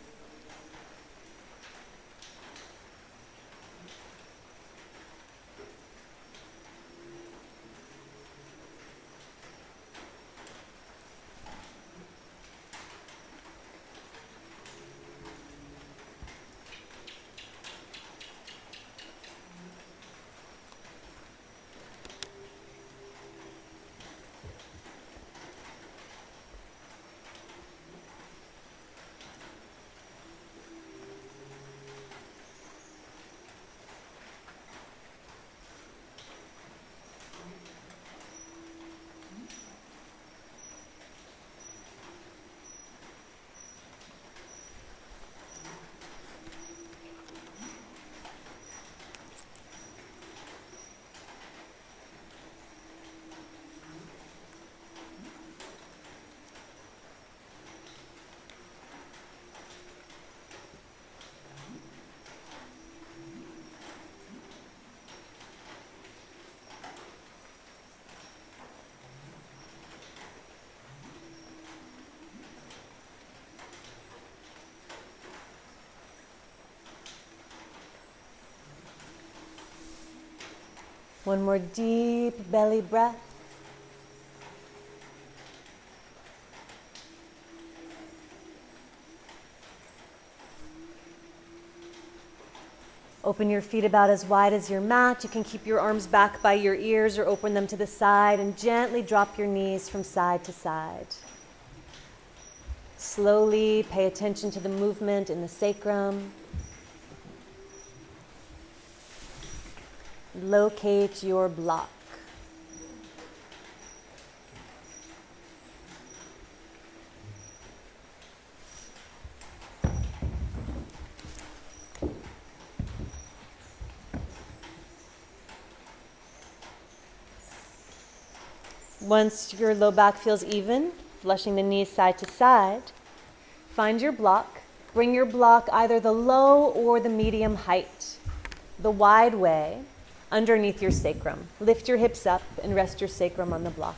One more deep belly breath. Open your feet about as wide as your mat. You can keep your arms back by your ears or open them to the side and gently drop your knees from side to side. Slowly pay attention to the movement in the sacrum. Locate your block. Once your low back feels even, flushing the knees side to side, find your block. Bring your block either the low or the medium height, the wide way, underneath your sacrum. Lift your hips up and rest your sacrum on the block.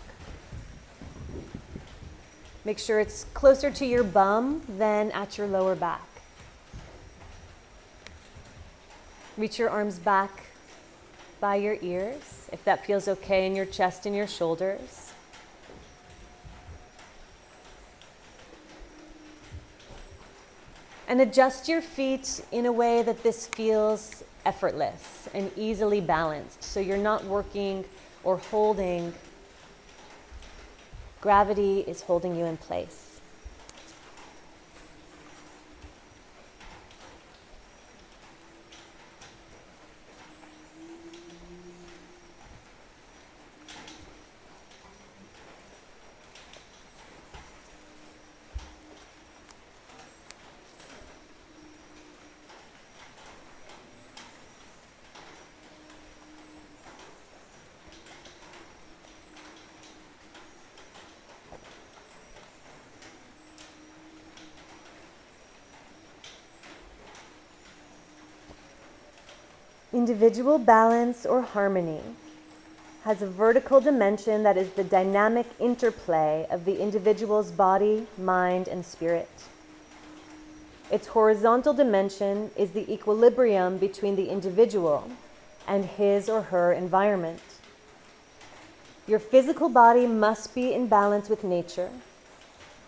Make sure it's closer to your bum than at your lower back. Reach your arms back by your ears, if that feels okay, in your chest and your shoulders. And adjust your feet in a way that this feels effortless and easily balanced, so you're not working or holding. Gravity is holding you in place. Individual balance or harmony has a vertical dimension that is the dynamic interplay of the individual's body, mind, and spirit. Its horizontal dimension is the equilibrium between the individual and his or her environment. Your physical body must be in balance with nature.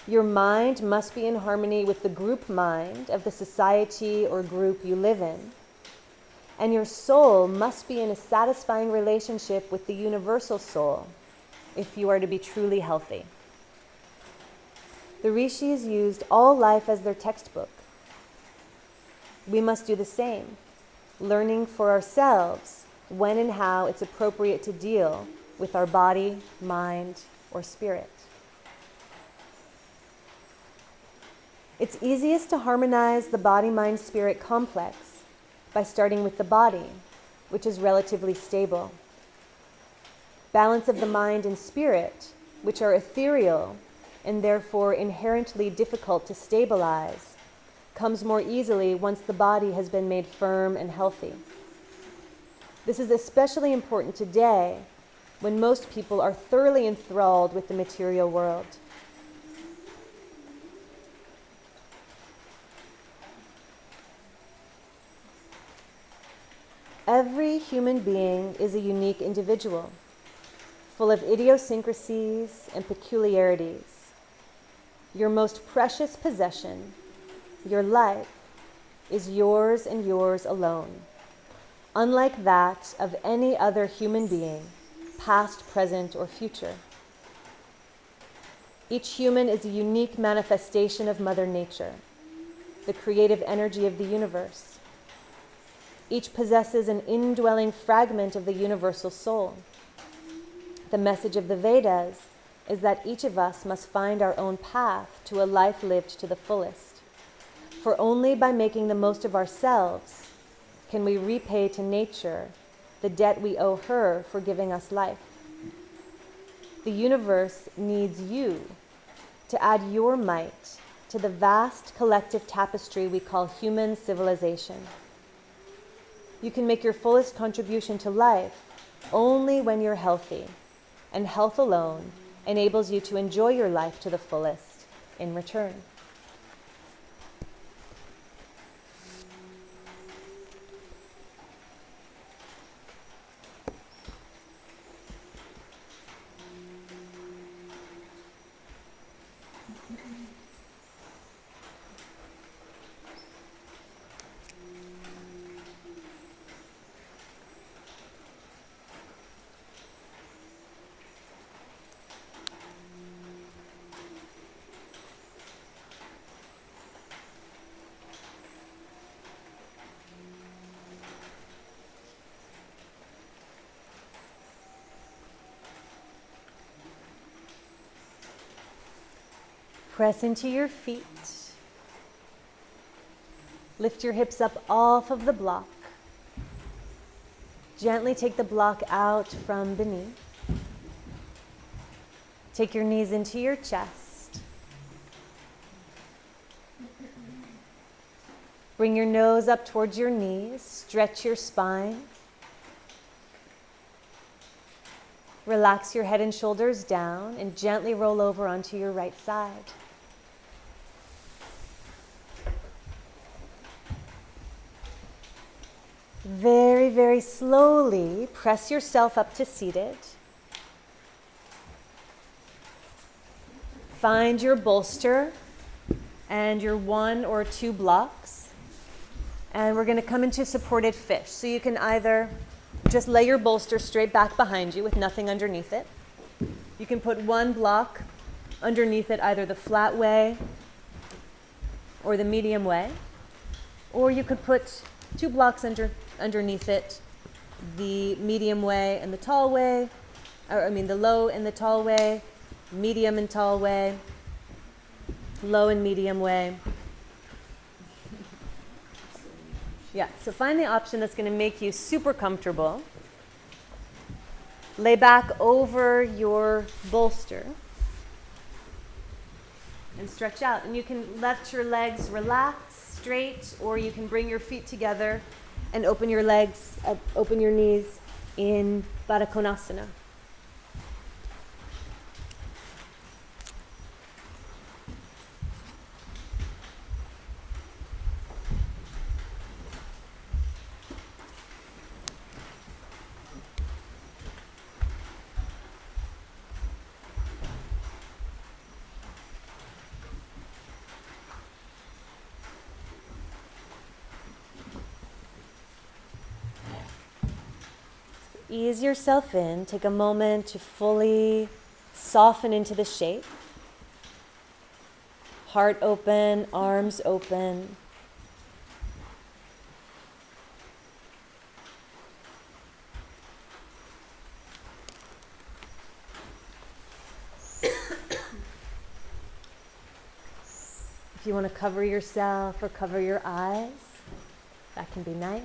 Your mind must be in harmony with the group mind of the society or group you live in. And your soul must be in a satisfying relationship with the universal soul if you are to be truly healthy. The rishis used all life as their textbook. We must do the same, learning for ourselves when and how it's appropriate to deal with our body, mind, or spirit. It's easiest to harmonize the body-mind-spirit complex by starting with the body, which is relatively stable. Balance of the mind and spirit, which are ethereal and therefore inherently difficult to stabilize, comes more easily once the body has been made firm and healthy. This is especially important today when most people are thoroughly enthralled with the material world. Every human being is a unique individual, full of idiosyncrasies and peculiarities. Your most precious possession, your life, is yours and yours alone, unlike that of any other human being, past, present, or future. Each human is a unique manifestation of Mother Nature, the creative energy of the universe. Each possesses an indwelling fragment of the universal soul. The message of the Vedas is that each of us must find our own path to a life lived to the fullest. For only by making the most of ourselves can we repay to nature the debt we owe her for giving us life. The universe needs you to add your might to the vast collective tapestry we call human civilization. You can make your fullest contribution to life only when you're healthy, and health alone enables you to enjoy your life to the fullest in return. Press into your feet. Lift your hips up off of the block. Gently take the block out from beneath. Take your knees into your chest. Bring your nose up towards your knees. Stretch your spine. Relax your head and shoulders down and gently roll over onto your right side. Very, very slowly press yourself up to seated. Find your bolster and your 1 or 2 blocks. And we're going to come into supported fish. So you can either just lay your bolster straight back behind you with nothing underneath it. You can put 1 block underneath it, either the flat way or the medium way. Or you could put 2 blocks underneath it, the medium way and the tall way, the low and the tall way, medium and tall way, low and medium way. Yeah, so find the option that's going to make you super comfortable. Lay back over your bolster and stretch out. And you can let your legs relax straight, or you can bring your feet together and open your legs, open your knees in Baddha Konasana. Ease yourself in. Take a moment to fully soften into the shape. Heart open, arms open. If you want to cover yourself or cover your eyes, that can be nice.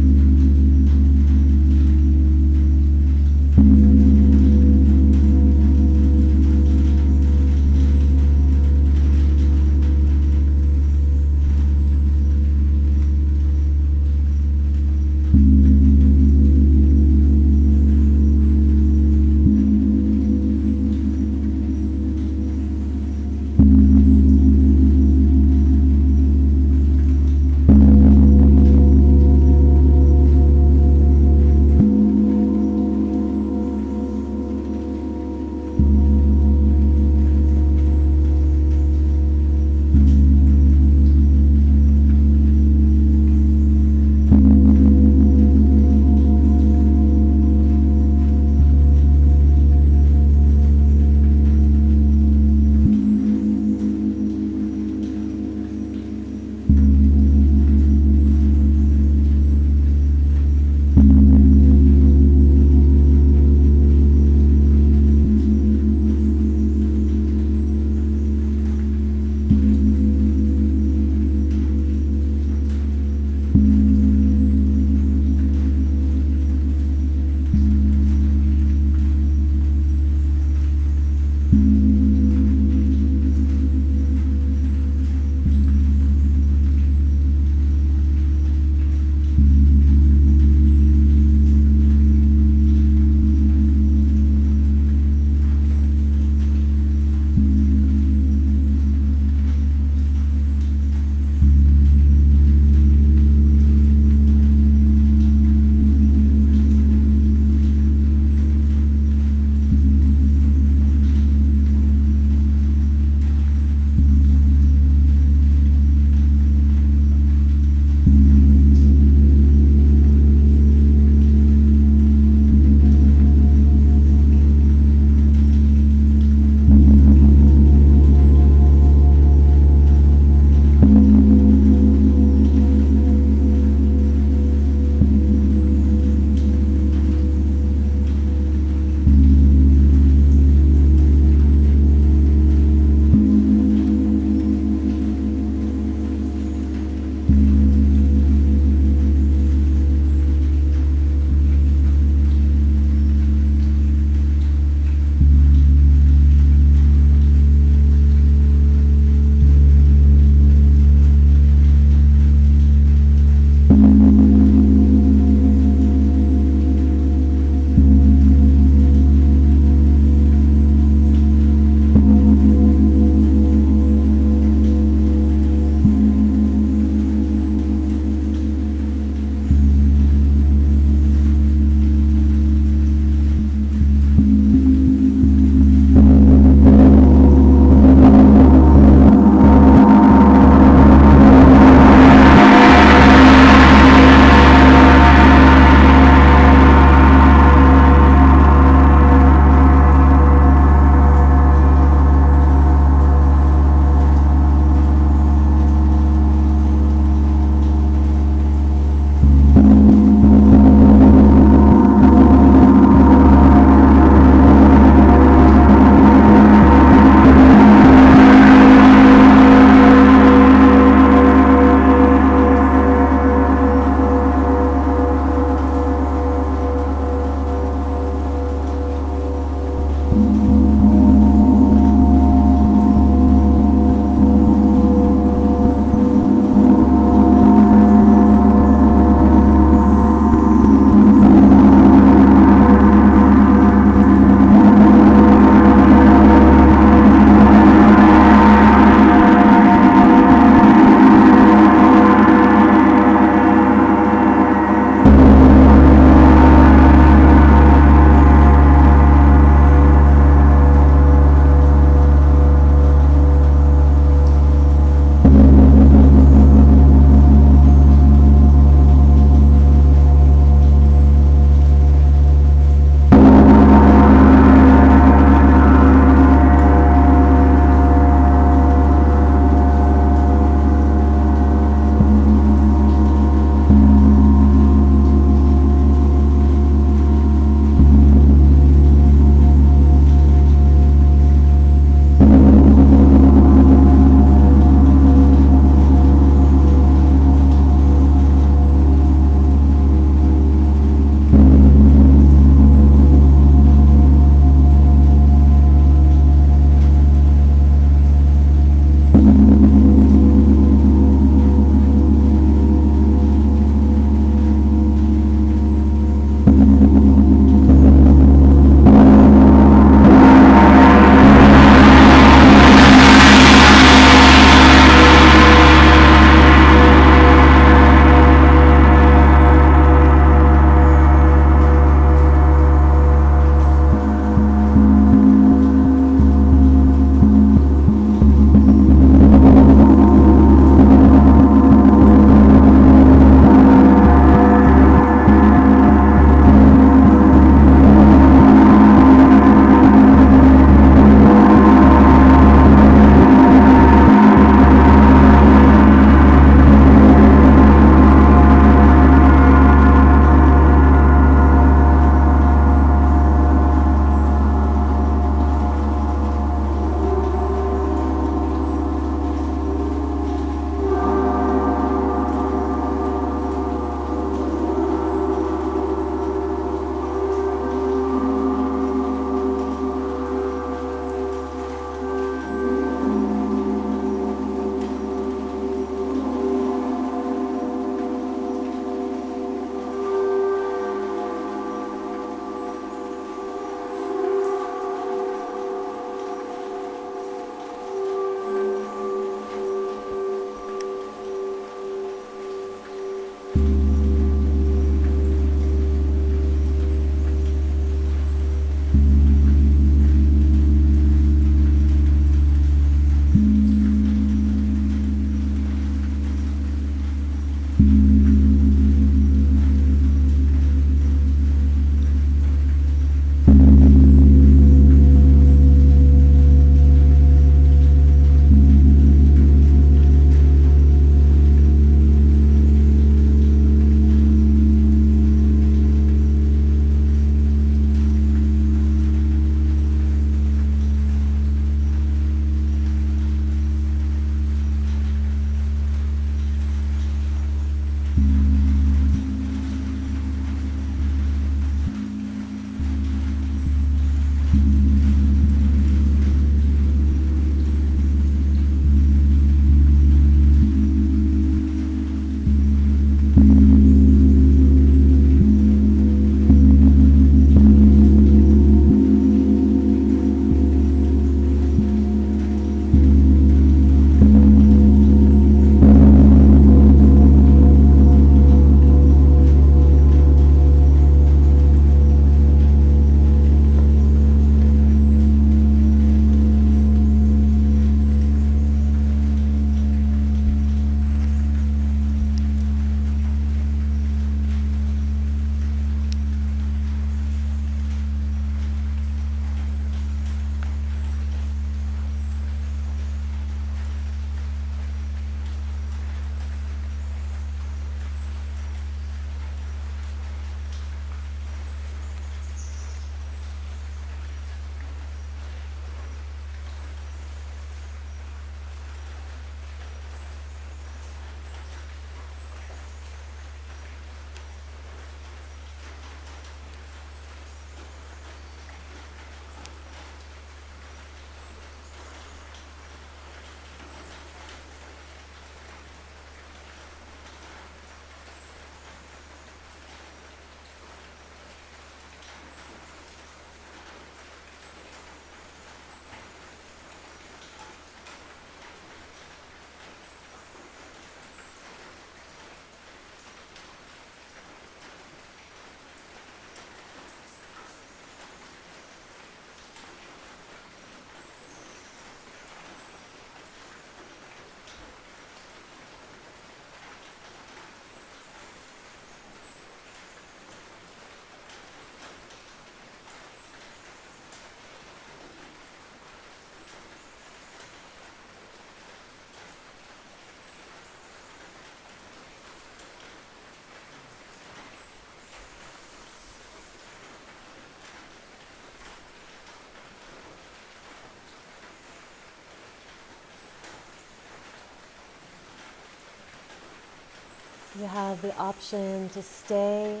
You have the option to stay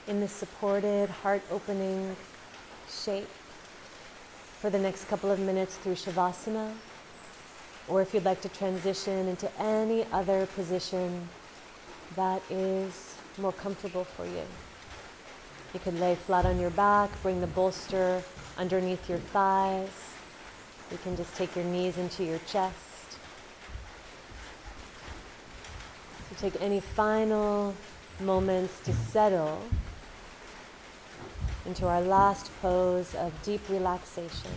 in the supported, heart-opening shape for the next couple of minutes through Shavasana, or if you'd like to transition into any other position that is more comfortable for you. You could lay flat on your back, bring the bolster underneath your thighs. You can just take your knees into your chest. So take any final moments to settle into our last pose of deep relaxation.